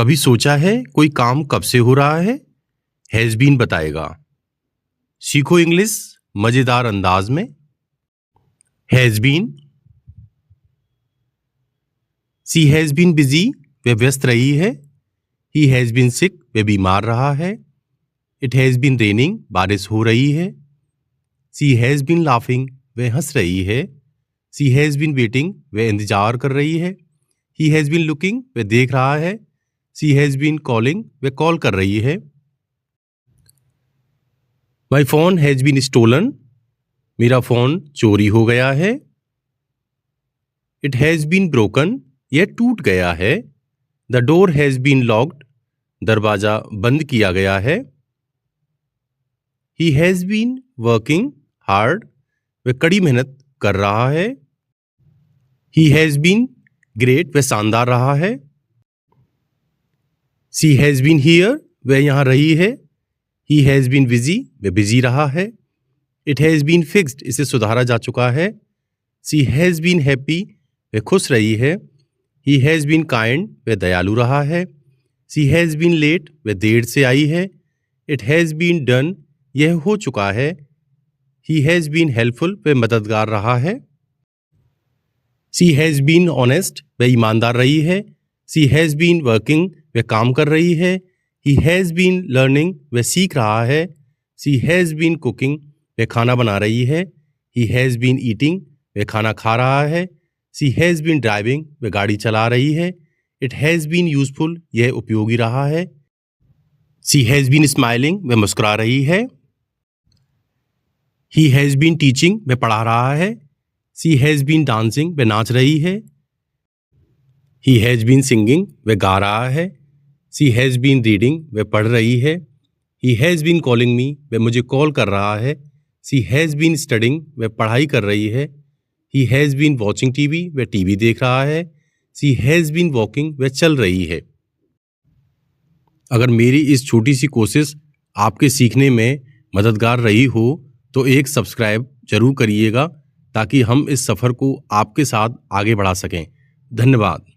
कभी सोचा है कोई काम कब से हो रहा है? हैज़ बीन बताएगा। सीखो इंग्लिश मजेदार अंदाज में। Has been, she has been busy, वह व्यस्त रही है। ही हैज़ बीन सिक, वह बीमार रहा है। इट हैज़ बीन रेनिंग, बारिश हो रही है। शी हैज़ बीन लाफिंग, वह हंस रही है। शी हैज़ बीन वेटिंग, वह इंतजार कर रही है। ही हैज़ बीन लुकिंग, वह देख रहा है। शी हैज़ बीन कॉलिंग, वह कॉल कर रही है। My phone has been stolen, मेरा फोन चोरी हो गया है। इट हैज़ बीन ब्रोकन, यह टूट गया है। The door has been locked, दरवाजा बंद किया गया है। He has been working hard, वह कड़ी मेहनत कर रहा है। ही हैज़ बीन ग्रेट, वह शानदार रहा है। शी हैज़ बीन हियर, वह यहाँ रही है। ही हैज़ बीन बिजी, वह बिजी रहा है। इट हैज़ बीन फिक्स्ड, इसे सुधारा जा चुका है। शी हैज़ बीन हैप्पी, वह खुश रही है। ही हैज़ बीन काइंड, वह दयालु रहा है। शी हैज़ बीन लेट, वह देर से आई है। इट हैज़ बीन डन, यह हो चुका है। ही हैज़ बीन हेल्पफुल, वह मददगार रहा है। शी हैज़ बीन ऑनेस्ट, वह ईमानदार रही है। शी हैज़ बीन वर्किंग, वह काम कर रही है। ही हैज़ बीन लर्निंग, वह सीख रहा है। शी हैज़ बीन कुकिंग, वह खाना बना रही है। ही हैज़ बीन ईटिंग, वह खाना खा रहा है। शी हैज़ बीन ड्राइविंग, वह गाड़ी चला रही है। इट हैज़ बीन यूजफुल, यह उपयोगी रहा है। शी हैज़ बीन स्माइलिंग, वह मुस्कुरा रही है। ही हैज़ बीन टीचिंग, वह पढ़ा रहा है। शी हैज़ बीन डांसिंग, वह नाच रही है। ही हैज़ बीन सिंगिंग, वह गा रहा है। शी हैज़ बीन रीडिंग, वह पढ़ रही है। He has been calling me, वह मुझे कॉल कर रहा है। शी हैज़ बीन स्टडिंग, वह पढ़ाई कर रही है। He has been watching TV, वह टीवी देख रहा है। शी हैज़ बीन वॉकिंग, वह चल रही है। अगर मेरी इस छोटी सी कोशिश आपके सीखने में मददगार रही हो तो एक सब्सक्राइब जरूर करिएगा ताकि हम इस सफ़र को आपके साथ आगे बढ़ा सकें। धन्यवाद।